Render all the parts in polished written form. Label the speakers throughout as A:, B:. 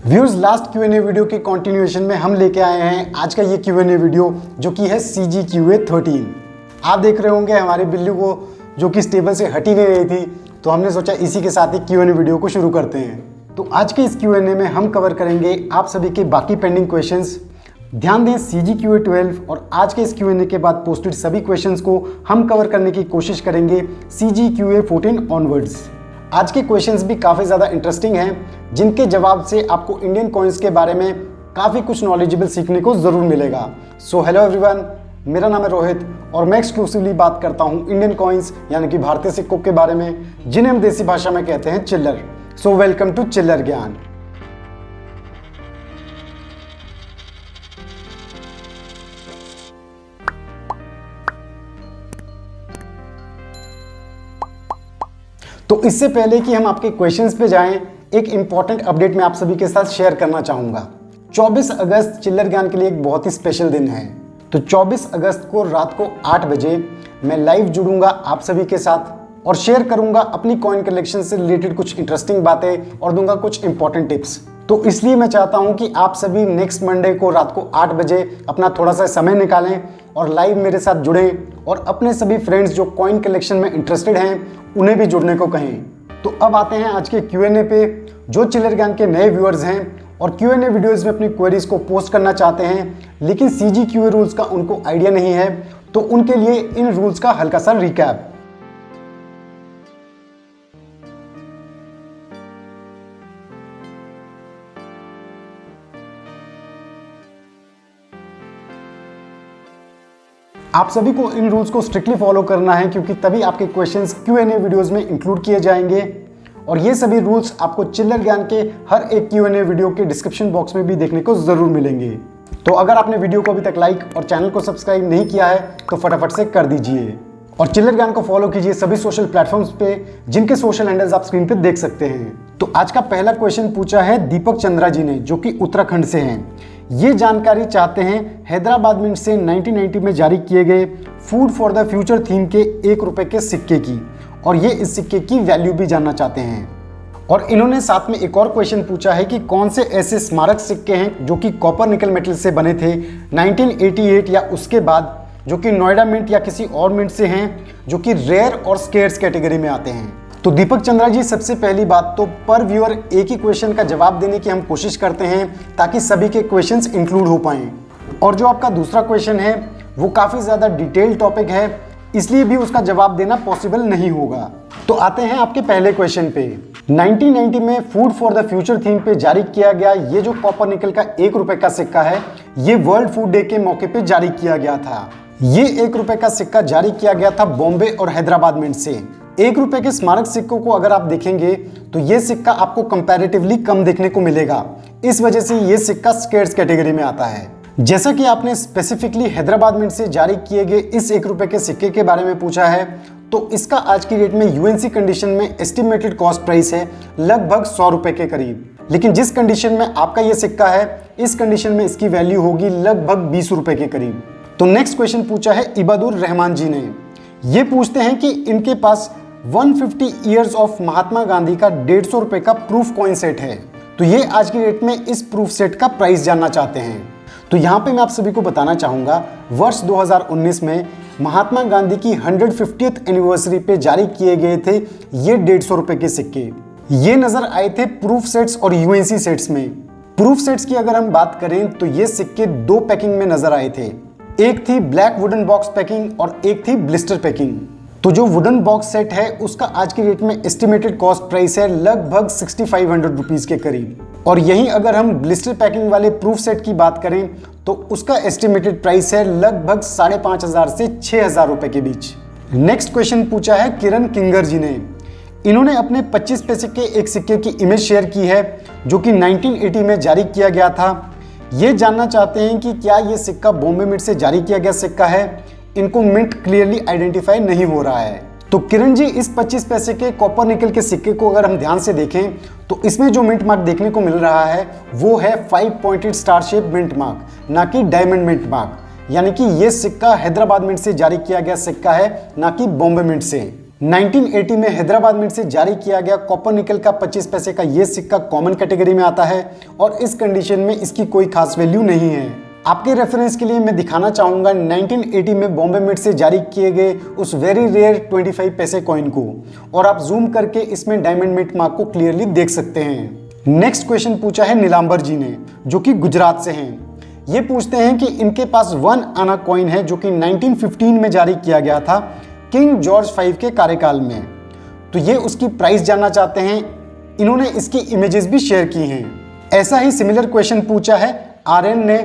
A: Viewers, last Q&A video के continuation में हम लेके आए हैं आज का ये Q&A वीडियो जो कि है CGQA 13। आप देख रहे होंगे हमारे बिल्ली को जो कि टेबल से हट ही नहीं रही थी, तो हमने सोचा इसी के साथ ही Q&A वीडियो को शुरू करते हैं। तो आज के इस Q&A में हम कवर करेंगे आप सभी के बाकी पेंडिंग क्वेश्चंस। ध्यान दें, CGQA 12 और आज के इस Q&A के बाद पोस्टेड सभी क्वेश्चंस को हम कवर करने की कोशिश करेंगे CGQA 14 ऑनवर्ड्स। आज के क्वेश्चंस भी काफ़ी ज़्यादा इंटरेस्टिंग हैं, जिनके जवाब से आपको इंडियन कॉइन्स के बारे में काफ़ी कुछ नॉलेजेबल सीखने को ज़रूर मिलेगा। सो हेलो एवरीवन, मेरा नाम है रोहित और मैं एक्सक्लूसिवली बात करता हूँ इंडियन कॉइन्स यानी कि भारतीय सिक्कों के बारे में, जिन्हें हम देसी भाषा में कहते हैं चिल्लर। सो वेलकम टू चिल्लर ज्ञान। तो इससे पहले कि हम आपके क्वेश्चंस पे जाएं, एक इंपॉर्टेंट अपडेट मैं आप सभी के साथ शेयर करना चाहूँगा। 24 अगस्त चिल्लर ज्ञान के लिए एक बहुत ही स्पेशल दिन है। तो 24 अगस्त को रात को 8 बजे मैं लाइव जुड़ूंगा आप सभी के साथ और शेयर करूंगा अपनी कॉइन कलेक्शन से रिलेटेड कुछ इंटरेस्टिंग बातें और दूंगा कुछ इंपॉर्टेंट टिप्स। तो इसलिए मैं चाहता हूं कि आप सभी नेक्स्ट मंडे को रात को 8 बजे अपना थोड़ा सा समय निकालें और लाइव मेरे साथ जुड़ें और अपने सभी फ्रेंड्स जो कॉइन कलेक्शन में इंटरेस्टेड हैं उन्हें भी जुड़ने को कहें। तो अब आते हैं आज के Q&A पे। जो चिल्लर ज्ञान के नए व्यूअर्स हैं और Q&A वीडियोस में अपनी क्वेरीज को पोस्ट करना चाहते हैं लेकिन CGQA रूल्स का उनको आइडिया नहीं है, तो उनके लिए इन रूल्स का हल्का सा रिकैप। आप सभी को इन रूल्स को स्ट्रिक्टली फॉलो करना है, क्योंकि तभी आपके क्वेश्चंस Q&A वीडियोस में इंक्लूड किए जाएंगे। और ये सभी रूल्स आपको चिल्लर ज्ञान के हर एक Q&A वीडियो के डिस्क्रिप्शन बॉक्स में भी देखने को जरूर मिलेंगे। तो अगर आपने वीडियो को अभी तक लाइक और चैनल को सब्सक्राइब नहीं किया है तो फटाफट से कर दीजिए और चिल्लर ज्ञान को फॉलो कीजिए सभी सोशल प्लेटफॉर्म्स पे, जिनके सोशल हैंडल्स आप स्क्रीन पे देख सकते हैं। तो आज का पहला क्वेश्चन पूछा है दीपक चंद्रा जी ने, जो कि उत्तराखंड से हैं। ये जानकारी चाहते हैं हैदराबाद मिंट से 1990 में जारी किए गए food for the future theme के 1 रुपए के सिक्के की, और ये इस सिक्के की वैल्यू भी जानना चाहते हैं। और इन्होंने साथ में एक और क्वेश्चन पूछा है कि कौन से ऐसे स्मारक सिक्के हैं जो कि कॉपर निकल मेटल से बने थे 1988 या उसके बाद, जो कि नोएडा मिंट या किसी और मिंट से हैं, जो कि रेयर और स्केर्स कैटेगरी में आते हैं। तो दीपक चंद्रा जी, सबसे पहली बात तो पर व्यूअर एक ही क्वेश्चन का जवाब देने की हम कोशिश करते हैं ताकि सभी के क्वेश्चंस इंक्लूड हो पाएं। और जो आपका दूसरा क्वेश्चन है वो काफ़ी ज़्यादा डिटेल टॉपिक है, इसलिए भी उसका जवाब देना पॉसिबल नहीं होगा। तो आते हैं आपके पहले क्वेश्चन पे। 1990 में food for the future theme पे जारी किया गया ये जो कॉपर निकल का 1 रुपए का सिक्का है, ये वर्ल्ड फूड डे के मौके पे जारी किया गया था। ये 1 रुपए का सिक्का जारी किया गया था बॉम्बे और हैदराबाद मिंट से। 1 रुपए के स्मारक सिक्कों को अगर आप देखेंगे तो ये सिक्का आपको कंपैरेटिवली कम देखने को मिलेगा, इस वजह से ये सिक्का स्केर्स कैटेगरी में आता है। जैसा कि आपने स्पेसिफिकली हैदराबाद मिंट से जारी किए गए इस 1 रुपए के सिक्के के बारे में पूछा है, तो इसका आज की डेट में UNC कंडीशन में एस्टिमेटेड कॉस्ट प्राइस है लगभग 100 रुपए के करीब। लेकिन जिस कंडीशन में आपका ये सिक्का है, इस कंडीशन में इसकी वैल्यू होगी लगभग 20 रुपए के करीब। तो नेक्स्ट क्वेश्चन पूछा है इबादुर रहमान जी ने। ये पूछते हैं कि इनके पास 150 ईयर्स ऑफ महात्मा गांधी का 150 रुपए का प्रूफ कॉइन सेट है, तो ये आज की डेट में इस प्रूफ सेट का प्राइस जानना चाहते हैं। तो यहाँ पे मैं आप सभी को बताना चाहूँगा, वर्ष 2019 में महात्मा गांधी की 150th एनिवर्सरी पे जारी किए गए थे ये 150 रुपए के सिक्के। ये नज़र आए थे प्रूफ सेट्स और UNC सेट्स में। प्रूफ सेट्स की अगर हम बात करें तो ये सिक्के 2 पैकिंग में नज़र आए थे, एक थी ब्लैक वुडन बॉक्स पैकिंग और एक थी ब्लिस्टर पैकिंग। तो जो वुडन बॉक्स सेट है उसका आज की डेट में एस्टिमेटेड कॉस्ट प्राइस है लगभग 6500 रुपीज़ के करीब। और यहीं अगर हम ब्लिस्टर पैकिंग वाले प्रूफ सेट की बात करें तो उसका एस्टिमेटेड प्राइस है लगभग 5500 से 6000 रुपए के बीच। नेक्स्ट क्वेश्चन पूछा है किरण किंगर जी ने। इन्होंने अपने 25 पैसे के एक सिक्के की इमेज शेयर की है जो कि 1980 में जारी किया गया था। ये जानना चाहते हैं कि क्या ये सिक्का बॉम्बे मिंट से जारी किया गया सिक्का है। इनको मिंट क्लियरली आइडेंटिफाई नहीं हो रहा है। तो किरण जी, इस 25 पैसे के कॉपर निकल के सिक्के को अगर हम ध्यान से देखें तो इसमें जो मिंट मार्क देखने को मिल रहा है वो है 5 pointed star shape mint mark, ना कि डायमंड मिंट मार्क। यानी कि ये सिक्का हैदराबाद मिंट से जारी किया गया सिक्का है, ना कि बॉम्बे मिंट से। 1980 में हैदराबाद मिंट से जारी किया गया कॉपर निकल का 25 पैसे का ये सिक्का कॉमन कैटेगरी में आता है और इस कंडीशन में इसकी कोई खास वैल्यू नहीं है। आपके रेफरेंस के लिए मैं दिखाना चाहूँगा 1980 में बॉम्बे मिंट से जारी किए गए उस वेरी रेयर 25 पैसे कॉइन को, और आप जूम करके इसमें डायमंड मिंट मार्क को क्लियरली देख सकते हैं। नेक्स्ट क्वेश्चन पूछा है नीलांबर जी ने, जो कि गुजरात से हैं। ये पूछते हैं कि इनके पास 1 आना कॉइन है जो कि 1915 में जारी किया गया था किंग जॉर्ज 5 के कार्यकाल में। तो ये उसकी प्राइस जानना चाहते हैं। इन्होंने इसकी इमेजेस भी शेयर की हैं। ऐसा ही सिमिलर क्वेश्चन पूछा है आर्यन ने,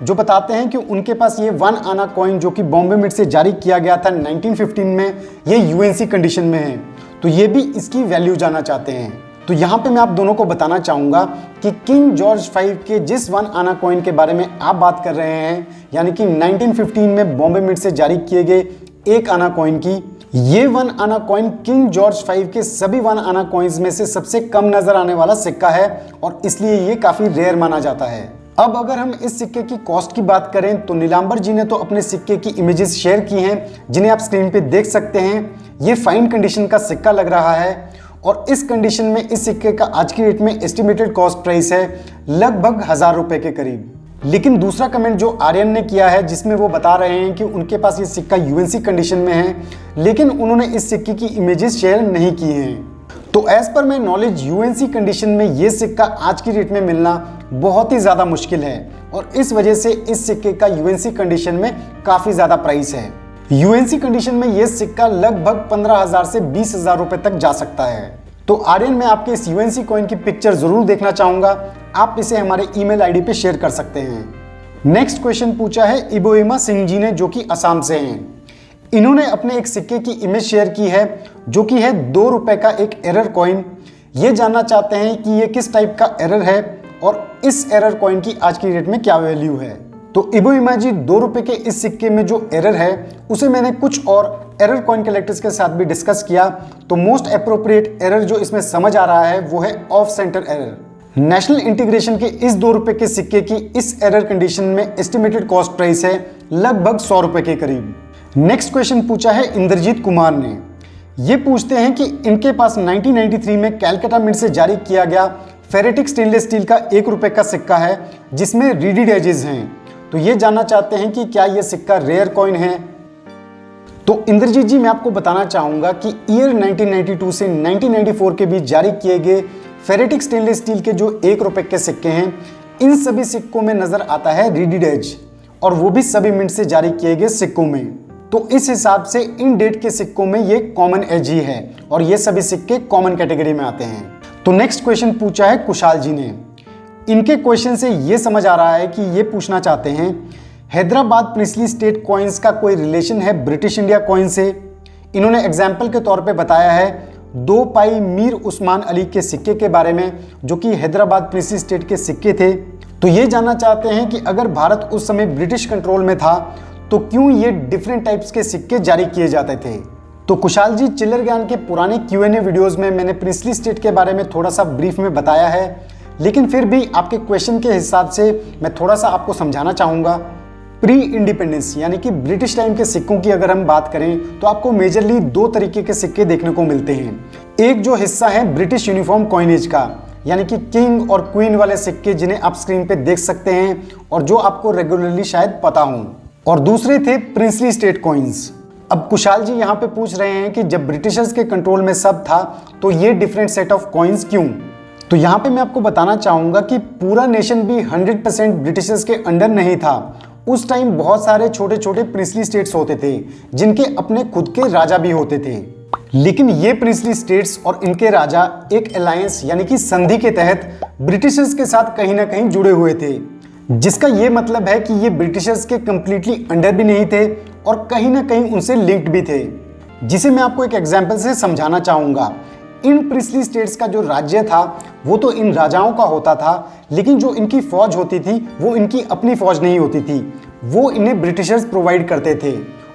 A: जो बताते हैं कि उनके पास ये 1 आना कॉइन जो कि बॉम्बे मिंट से जारी किया गया था 1915 में, ये यूएनसी कंडीशन में है। तो ये भी इसकी वैल्यू जानना चाहते हैं। तो यहाँ पे मैं आप दोनों को बताना चाहूँगा कि किंग जॉर्ज 5 के जिस 1 आना कॉइन के बारे में आप बात कर रहे हैं, यानी कि 1915 में बॉम्बे मिंट से जारी किए गए 1 आना कॉइन की, ये 1 आना कॉइन किंग जॉर्ज 5 के सभी 1 आना कॉइन्स में से सबसे कम नजर आने वाला सिक्का है और इसलिए ये काफी रेयर माना जाता है। अब अगर हम इस सिक्के की कॉस्ट की बात करें तो नीलांबर जी ने तो अपने सिक्के की इमेजेस शेयर की हैं, जिन्हें आप स्क्रीन पे देख सकते हैं। ये फाइन कंडीशन का सिक्का लग रहा है और इस कंडीशन में इस सिक्के का आज की डेट में एस्टिमेटेड कॉस्ट प्राइस है लगभग 1000 रुपए के करीब। लेकिन दूसरा कमेंट जो आर्यन ने किया है, जिसमें वो बता रहे हैं कि उनके पास ये सिक्का यूएनसी कंडीशन में है, लेकिन उन्होंने इस सिक्के की इमेजेस शेयर नहीं की हैं। तो as per my knowledge UNC condition में ये सिक्का आज की डेट में मिलना बहुत ही ज़्यादा मुश्किल है और इस वजह से इस सिक्के का यूएनसी कंडीशन में काफ़ी ज़्यादा प्राइस है। यूएनसी कंडीशन में यह सिक्का लगभग 15,000 से 20,000 रुपए तक जा सकता है। तो आर्यन, मैं आपके इस यूएनसी कॉइन की पिक्चर जरूर देखना चाहूंगा। आप इसे हमारे ईमेल आईडी पे शेयर कर सकते हैं। नेक्स्ट क्वेश्चन पूछा है इबोइमा सिंह जी ने, जो कि असम से हैं। इन्होंने अपने एक सिक्के की इमेज शेयर की है जो कि है 2 रुपए का एक एरर कॉइन। ये जानना चाहते हैं कि ये किस टाइप का एरर है और इस एरर कॉइन की आज की डेट में क्या वैल्यू है। तो इबोइमा जी, 2 रुपए के इस सिक्के में जो एरर है उसे मैंने कुछ और एरर कॉइन कलेक्टर्स के साथ भी डिस्कस किया। तो मोस्ट अप्रोप्रिएट एरर जो इसमें समझ आ रहा है वो है of centre error. National integration के इस 2 रुपए के सिक्के की इस एरर कंडीशन में एस्टिमेटेड कॉस्ट प्राइस है लगभग 100 रुपए के करीब। नेक्स्ट क्वेश्चन पूछा है इंद्रजीत कुमार ने। ये पूछते हैं कि इनके पास 1993 में कैलकाटा मिंट से जारी किया गया फेरेटिक स्टेनलेस स्टील का 1 रुपए का सिक्का है जिसमें रीडेड एजेस हैं। तो ये जानना चाहते हैं कि क्या यह सिक्का रेयर कॉइन है। तो इंद्रजीत जी, मैं आपको बताना चाहूंगा कि ईयर 1992 से 1994 के बीच जारी किए गए फेरेटिक स्टेनलेस स्टील के जो 1 रुपए के सिक्के हैं, इन सभी सिक्कों में नजर आता है रीडेड एज, और वो भी सभी मिंट से जारी किए गए सिक्कों में। तो इस हिसाब से इन डेट के सिक्कों में ये कॉमन एज ही है और ये सभी सिक्के कॉमन कैटेगरी में आते हैं। तो नेक्स्ट क्वेश्चन पूछा है कुशाल जी ने। इनके क्वेश्चन से ये समझ आ रहा है कि ये पूछना चाहते हैं हैदराबाद प्रिंसली स्टेट कॉइन्स का कोई रिलेशन है ब्रिटिश इंडिया कॉइन से। इन्होंने एग्जाम्पल के तौर पे बताया है 2 पाई मीर उस्मान अली के सिक्के के बारे में, जो कि हैदराबाद प्रिंसली स्टेट के सिक्के थे। तो ये जानना चाहते हैं कि अगर भारत उस समय ब्रिटिश कंट्रोल में था तो क्यों ये डिफरेंट टाइप्स के सिक्के जारी किए जाते थे। तो कुशाल जी, चिल्लर ज्ञान के पुराने Q&A वीडियोस में मैंने प्रिंसली स्टेट के बारे में थोड़ा सा ब्रीफ में बताया है, लेकिन फिर भी आपके क्वेश्चन के हिसाब से मैं थोड़ा सा आपको समझाना चाहूँगा। प्री इंडिपेंडेंस यानी कि ब्रिटिश टाइम के सिक्कों की अगर हम बात करें तो आपको मेजरली 2 तरीके के सिक्के देखने को मिलते हैं। एक जो हिस्सा है ब्रिटिश यूनिफॉर्म कॉइनेज का, यानी कि किंग और क्वीन वाले सिक्के, जिन्हें आप स्क्रीन पे देख सकते हैं और जो आपको रेगुलरली शायद पता हो, और दूसरे थे प्रिंसली स्टेट कॉइन्स। अब कुशाल जी यहाँ पे पूछ रहे हैं कि जब ब्रिटिशर्स के कंट्रोल में सब था तो ये डिफरेंट सेट ऑफ कॉइन्स क्यों। तो यहाँ पे मैं आपको बताना चाहूँगा कि पूरा नेशन भी 100% ब्रिटिशर्स के अंडर नहीं था। उस टाइम बहुत सारे छोटे छोटे प्रिंसली स्टेट्स होते थे जिनके अपने खुद के राजा भी होते थे, लेकिन ये प्रिंसली स्टेट्स और इनके राजा एक अलायंस यानी कि संधि के तहत ब्रिटिशर्स के साथ कहीं ना कहीं जुड़े हुए थे, जिसका ये मतलब है कि ये ब्रिटिशर्स के कंप्लीटली अंडर भी नहीं थे और कहीं ना कहीं उनसे लिंक्ड भी थे, जिसे मैं आपको एक एग्जाम्पल से समझाना चाहूँगा। इन प्रिंसली स्टेट्स का जो राज्य था वो तो इन राजाओं का होता था, लेकिन जो इनकी फौज होती थी वो इनकी अपनी फौज नहीं होती थी, वो इन्हें ब्रिटिशर्स प्रोवाइड करते थे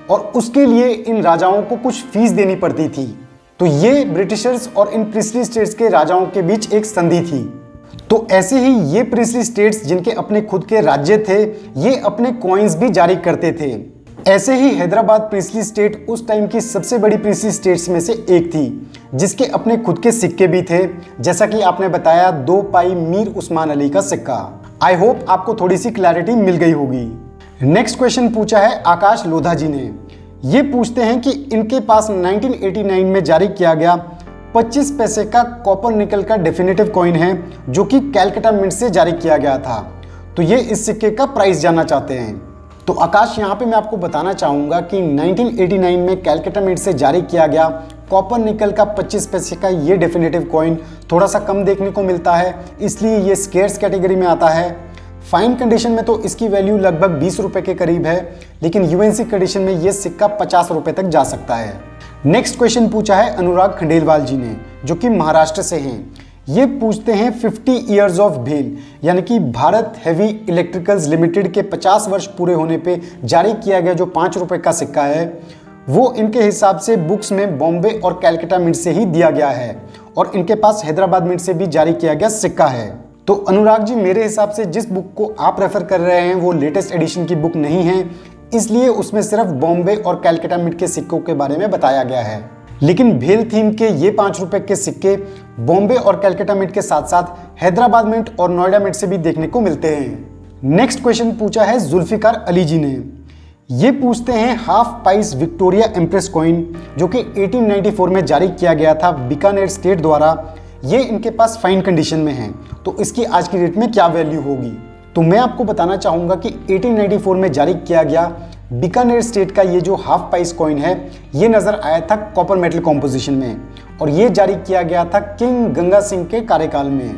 A: और उसके लिए इन राजाओं को कुछ फीस देनी पड़ती थी। तो ये ब्रिटिशर्स और इन प्रिंसली स्टेट्स के राजाओं के बीच एक संधि थी। तो ऐसे ही ये प्रिंसली स्टेट्स जिनके अपने खुद के राज्य थे, ये अपने कॉइन्स भी जारी करते थे। ऐसे ही हैदराबाद प्रिंसली स्टेट उस टाइम की सबसे बड़ी प्रिंसली स्टेट्स में से एक थी, जिसके अपने खुद के सिक्के भी थे, जैसा कि आपने बताया 2 पाई मीर उस्मान अली का सिक्का। आई होप आपको थोड़ी सी क्लैरिटी मिल गई होगी। नेक्स्ट क्वेश्चन पूछा है आकाश लोधा जी ने। ये पूछते हैं कि इनके पास 1989 में जारी किया गया 25 पैसे का कॉपर निकल का डेफिनेटिव कॉइन है, जो कि कैलकाटा मिंट से जारी किया गया था। तो ये इस सिक्के का प्राइस जानना चाहते हैं। तो आकाश, यहाँ पे मैं आपको बताना चाहूँगा कि 1989 में कैलकाटा मिंट से जारी किया गया कॉपर निकल का 25 पैसे का ये डेफिनेटिव कॉइन थोड़ा सा कम देखने को मिलता है, इसलिए ये स्केर्स कैटेगरी में आता है। फाइन कंडीशन में तो इसकी वैल्यू लगभग 20 रुपए के करीब है, लेकिन यूएनसी कंडीशन में ये सिक्का 50 रुपए तक जा सकता है। नेक्स्ट क्वेश्चन पूछा है अनुराग खंडेलवाल जी ने, जो कि महाराष्ट्र से हैं। ये पूछते हैं 50 ईयर्स ऑफ भेल, यानी कि भारत हेवी इलेक्ट्रिकल्स लिमिटेड के 50 वर्ष पूरे होने पे जारी किया गया जो 5 रुपए का सिक्का है, वो इनके हिसाब से बुक्स में बॉम्बे और कैलकाटा मिंट से ही दिया गया है, और इनके पास हैदराबाद मिंट से भी जारी किया गया सिक्का है। तो अनुराग जी, मेरे हिसाब से जिस बुक को आप रेफर कर रहे हैं वो लेटेस्ट एडिशन की बुक नहीं है, इसलिए उसमें सिर्फ बॉम्बे और कैलकाटा मिंट के सिक्कों के बारे में बताया गया है। लेकिन भेल थीम के ये 5 रुपए के सिक्के बॉम्बे और कैलकाटा मिंट के साथ साथ हैदराबाद मिंट और नोएडा मिंट से भी देखने को मिलते हैं। नेक्स्ट क्वेश्चन पूछा है जुल्फिकार अली जी ने। ये पूछते हैं half price Victoria empress coin, जो कि 1894 में जारी किया गया था बीकानेर स्टेट द्वारा। ये इनके पास फाइन कंडीशन में है, तो इसकी आज की डेट में क्या वैल्यू होगी? तो मैं आपको बताना चाहूँगा कि 1894 में जारी किया गया बीकानेर स्टेट का ये जो हाफ पाइस कॉइन है, ये नज़र आया था कॉपर मेटल कॉम्पोजिशन में, और ये जारी किया गया था किंग गंगा सिंह के कार्यकाल में।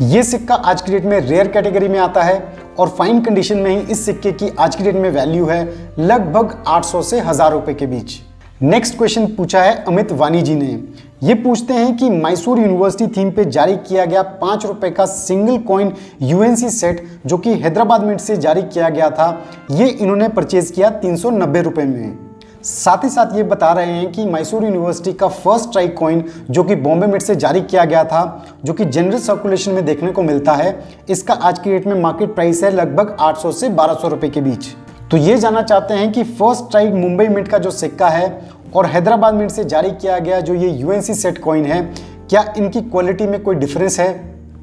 A: ये सिक्का आज की डेट में रेयर कैटेगरी में आता है, और फाइन कंडीशन में ही इस सिक्के की आज की डेट में वैल्यू है लगभग 800 से 1000 रुपए के बीच। नेक्स्ट क्वेश्चन पूछा है अमित वानी जी ने। ये पूछते हैं कि मैसूर यूनिवर्सिटी थीम पे जारी किया गया 5 रुपए का सिंगल कॉइन यूएनसी सेट, जो कि हैदराबाद मिंट से जारी किया गया था, ये इन्होंने परचेज किया 390 रुपए में। साथ ही साथ ये बता रहे हैं कि मैसूर यूनिवर्सिटी का फर्स्ट स्ट्राइक कॉइन, जो कि बॉम्बे मिंट से जारी किया गया था, जो कि जनरल सर्कुलेशन में देखने को मिलता है, इसका आज की डेट में मार्केट प्राइस है लगभग 800 से 1200 रुपए के बीच। तो ये जानना चाहते हैं कि फर्स्ट स्ट्राइक मुंबई मिंट का जो सिक्का है और हैदराबाद मिंट से जारी किया गया जो ये यूएनसी सेट कॉइन है, क्या इनकी क्वालिटी में कोई डिफरेंस है?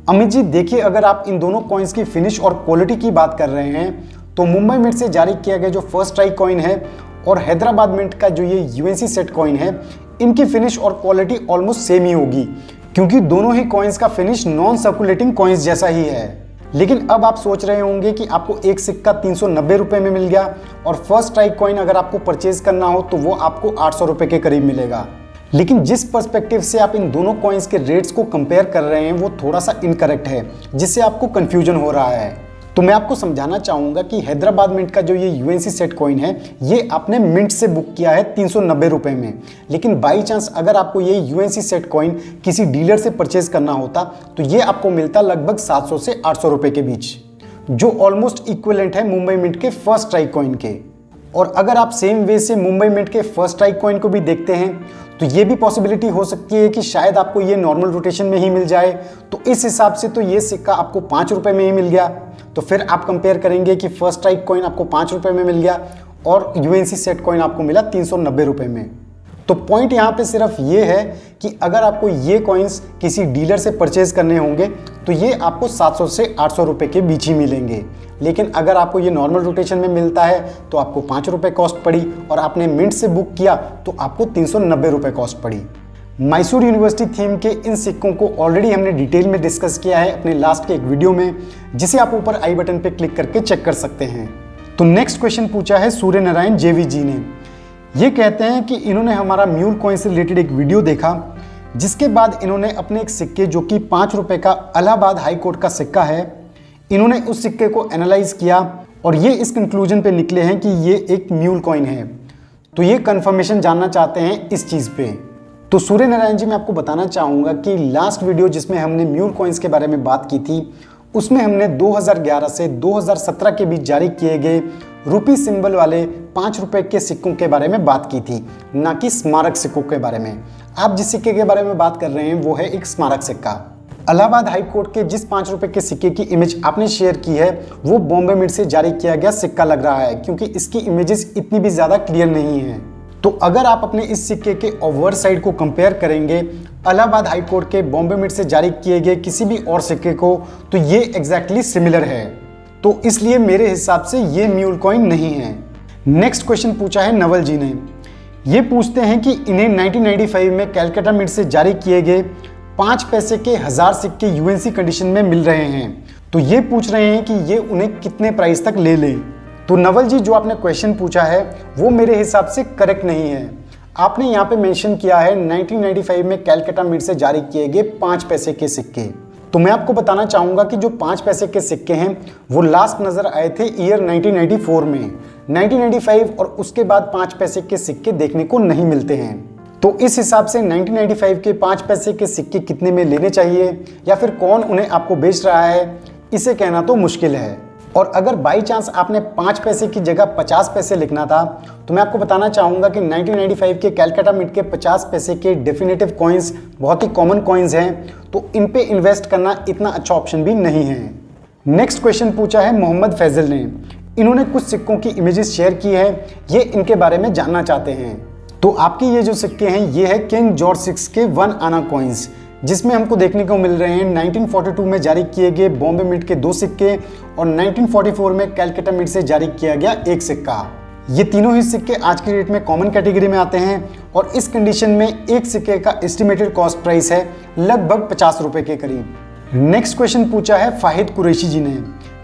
A: अमित जी, देखिए, अगर आप इन दोनों कॉइन्स की फिनिश और क्वालिटी की बात कर रहे हैं, तो मुंबई मिंट से जारी किया गया जो फर्स्ट स्ट्राइक कॉइन है और हैदराबाद मिंट का जो ये यूएनसी सेट कॉइन है, इनकी फिनिश और क्वालिटी ऑलमोस्ट सेम ही होगी, क्योंकि दोनों ही कॉइन्स का फिनिश नॉन सर्कुलेटिंग कॉइन्स जैसा ही है। लेकिन अब आप सोच रहे होंगे कि आपको एक सिक्का 390 रुपए में मिल गया, और फर्स्ट स्ट्राइक कॉइन अगर आपको परचेज करना हो तो वो आपको 800 रुपए के करीब मिलेगा। लेकिन जिस पर्सपेक्टिव से आप इन दोनों कॉइन्स के रेट्स को कंपेयर कर रहे हैं वो थोड़ा सा इनकरेक्ट है, जिससे आपको कंफ्यूजन हो रहा है। तो मैं आपको समझाना चाहूँगा कि हैदराबाद मिंट का जो ये यूएनसी सेट कॉइन है, ये आपने मिंट से बुक किया है 390 रुपए में, लेकिन बाई चांस अगर आपको ये यूएनसी सेट कॉइन किसी डीलर से परचेज करना होता तो ये आपको मिलता लगभग 700 से 800 रुपए के बीच, जो ऑलमोस्ट इक्विवेलेंट है मुंबई मिंट के फर्स्ट स्ट्राइक कॉइन के। और अगर आप सेम वे से मुंबई मिंट के फर्स्ट स्ट्राइक कॉइन को भी देखते हैं तो ये भी पॉसिबिलिटी हो सकती है कि शायद आपको ये नॉर्मल रोटेशन में ही मिल जाए। तो इस हिसाब से तो ये सिक्का आपको 5 रुपए में ही मिल गया। तो फिर आप कंपेयर करेंगे कि फर्स्ट स्ट्राइक कॉइन आपको 5 रुपए में मिल गया और यूएनसी सेट कॉइन आपको मिला 390 रुपए में। तो पॉइंट यहाँ पे सिर्फ ये है कि अगर आपको ये कॉइन्स किसी डीलर से परचेज करने होंगे तो ये आपको 700 से 800 रुपए के बीच ही मिलेंगे। लेकिन अगर आपको ये नॉर्मल रोटेशन में मिलता है तो आपको 5 रुपए कॉस्ट पड़ी, और आपने मिंट से बुक किया तो आपको 390 रुपए कॉस्ट पड़ी। मैसूर यूनिवर्सिटी थीम के इन सिक्कों को ऑलरेडी हमने डिटेल में डिस्कस किया है अपने लास्ट के एक वीडियो में, जिसे आप ऊपर आई बटन पे क्लिक करके चेक कर सकते हैं। तो नेक्स्ट क्वेश्चन पूछा है सूर्य नारायण जेवी जी ने। ये कहते हैं कि इन्होंने हमारा म्यूल कॉइन से रिलेटेड एक वीडियो देखा, जिसके बाद इन्होंने अपने एक सिक्के जो कि 5 रुपए का इलाहाबाद हाई कोर्ट का सिक्का है, इन्होंने उस सिक्के को एनालाइज किया और ये इस कंक्लूजन पे निकले हैं कि ये एक म्यूल कॉइन है। तो ये कंफर्मेशन जानना चाहते हैं इस चीज़ पे। तो सूर्य नारायण जी, मैं आपको बताना चाहूँगा कि लास्ट वीडियो जिसमें हमने म्यूल कॉइन्स के बारे में बात की थी, उसमें हमने 2011 से 2017 के बीच जारी किए गए रूपी सिंबल वाले 5 रुपए के सिक्कों के बारे में बात की थी, ना कि स्मारक सिक्कों के बारे में। आप जिस सिक्के के बारे में बात कर रहे हैं वो है एक स्मारक सिक्का। इलाहाबाद हाई कोर्ट के जिस 5 रुपए के सिक्के की इमेज आपने शेयर की है वो बॉम्बे मिंट से जारी किया गया सिक्का लग रहा है, क्योंकि इसकी इमेजेस इतनी भी ज्यादा क्लियर नहीं है। तो अगर आप अपने इस सिक्के के ओवर साइड को कंपेयर करेंगे इलाहाबाद हाई कोर्ट के बॉम्बे मिंट से जारी किए गए किसी भी और सिक्के को, तो ये एग्जैक्टली सिमिलर है। तो इसलिए मेरे हिसाब से ये म्यूल कॉइन नहीं है। नेक्स्ट क्वेश्चन पूछा है नवल जी ने। ये पूछते हैं कि इन्हें 1995 में कैलकाटा मिंट से जारी किए गए 5 पैसे के 1000 सिक्के यूएनसी कंडीशन में मिल रहे हैं, तो ये पूछ रहे हैं कि ये उन्हें कितने प्राइस तक ले लें। तो नवल जी, जो आपने क्वेश्चन पूछा है वो मेरे हिसाब से करेक्ट नहीं है। आपने यहाँ पे मेंशन किया है 1995 में कैलकाटा मिंट से जारी किए गए 5 पैसे के सिक्के। तो मैं आपको बताना चाहूंगा कि जो 5 पैसे के सिक्के हैं वो लास्ट नजर आए थे ईयर 1994 में। 1995 और उसके बाद 5 पैसे के सिक्के देखने को नहीं मिलते हैं। तो इस हिसाब से 1995 के 5 पैसे के सिक्के कितने में लेने चाहिए या फिर कौन उन्हें आपको बेच रहा है, इसे कहना तो मुश्किल है। और अगर बाई चांस आपने 5 पैसे की जगह 50 पैसे लिखना था, तो मैं आपको बताना चाहूँगा कि 1995 के कैलकाटा मिंट के 50 पैसे के डेफिनेटिव कॉइन्स बहुत ही कॉमन कॉइन्स हैं, तो इन पे इन्वेस्ट करना इतना अच्छा ऑप्शन भी नहीं है। नेक्स्ट क्वेश्चन पूछा है मोहम्मद फैजल ने। इन्होंने कुछ सिक्कों की इमेजेस शेयर की है, ये इनके बारे में जानना चाहते हैं। तो आपके ये जो सिक्के हैं ये है किंग जॉर्ज 6 के 1 आना कॉइन्स, जिसमें हमको देखने को मिल रहे हैं 1942 में जारी किए गए बॉम्बे मिंट के 2 सिक्के और 1944 में कैलकाटा मिंट से जारी किया गया 1 सिक्का। ये तीनों ही सिक्के आज की डेट में कॉमन कैटेगरी में आते हैं और इस कंडीशन में एक सिक्के का एस्टिमेटेड कॉस्ट प्राइस है लगभग 50 रुपए के करीब। नेक्स्ट क्वेश्चन पूछा है फाहिद कुरैशी जी ने।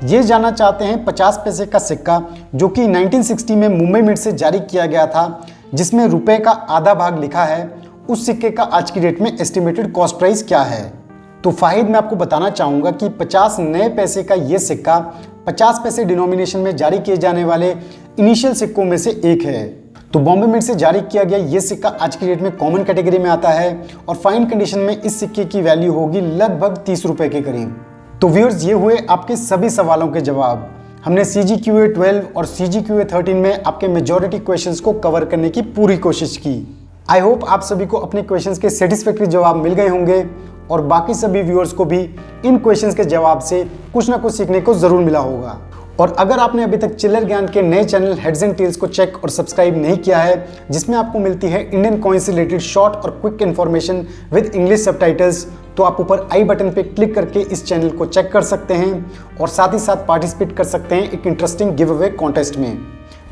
A: ये जानना चाहते हैं 50 पैसे का सिक्का जो कि 1960 में मुंबई मिंट से जारी किया गया था, जिसमें रुपए का आधा भाग लिखा है, उस सिक्के का आज की डेट में एस्टिमेटेड कॉस्ट प्राइस क्या है। तो फाहिद, मैं आपको बताना चाहूँगा कि 50 नए पैसे का ये सिक्का 50 पैसे डिनोमिनेशन में जारी किए जाने वाले इनिशियल सिक्कों में से एक है। तो बॉम्बे मिंट से जारी किया गया ये सिक्का आज की डेट में कॉमन कैटेगरी में आता है और फाइन कंडीशन में इस सिक्के की वैल्यू होगी लगभग 30 रुपए के करीब। तो व्यूअर्स, ये हुए आपके सभी सवालों के जवाब। हमने CGQA 12 और CGQA 13 में आपके मेजॉरिटी क्वेश्चंस को कवर करने की पूरी कोशिश की। आई होप आप सभी को अपने क्वेश्चंस के सेटिस्फैक्टरी जवाब मिल गए होंगे और बाकी सभी व्यूअर्स को भी इन क्वेश्चंस के जवाब से कुछ ना कुछ सीखने को जरूर मिला होगा। और अगर आपने अभी तक चिल्लर ज्ञान के नए चैनल हेड्स एंड टेल्स को चेक और सब्सक्राइब नहीं किया है, जिसमें आपको मिलती है इंडियन कॉइन से रिलेटेड शॉर्ट और quick information with English subtitles, तो आप ऊपर आई बटन पे क्लिक करके इस चैनल को चेक कर सकते हैं और साथ ही साथ पार्टिसिपेट कर सकते हैं एक इंटरेस्टिंग गिव अवे कॉन्टेस्ट में,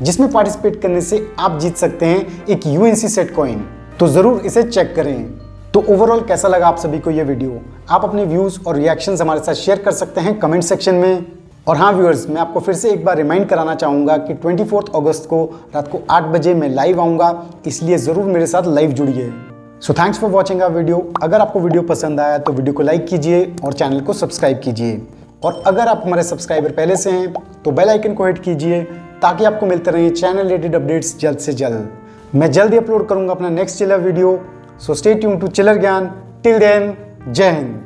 A: जिसमें पार्टिसिपेट करने से आप जीत सकते हैं एक UNC सेट कॉइन। तो ज़रूर इसे चेक करें। तो ओवरऑल कैसा लगा आप सभी को ये वीडियो? आप अपने व्यूज़ और रिएक्शंस हमारे साथ शेयर कर सकते हैं कमेंट सेक्शन में। और हाँ व्यूअर्स, मैं आपको फिर से एक बार रिमाइंड कराना चाहूँगा कि 24 अगस्त को रात को 8 बजे मैं लाइव आऊँगा, इसलिए ज़रूर मेरे साथ लाइव जुड़िए। So thanks for watching our video. अगर आपको वीडियो पसंद आया तो वीडियो को लाइक कीजिए और चैनल को सब्सक्राइब कीजिए। और अगर आप हमारे सब्सक्राइबर पहले से हैं तो बेल आइकन को हिट कीजिए ताकि आपको मिलते रहे चैनल रिलेटेड अपडेट्स जल्द से जल्द। मैं जल्दी अपलोड करूँगा अपना next chiller video. So stay tuned to chiller Gyan. Till then, जय हिंद।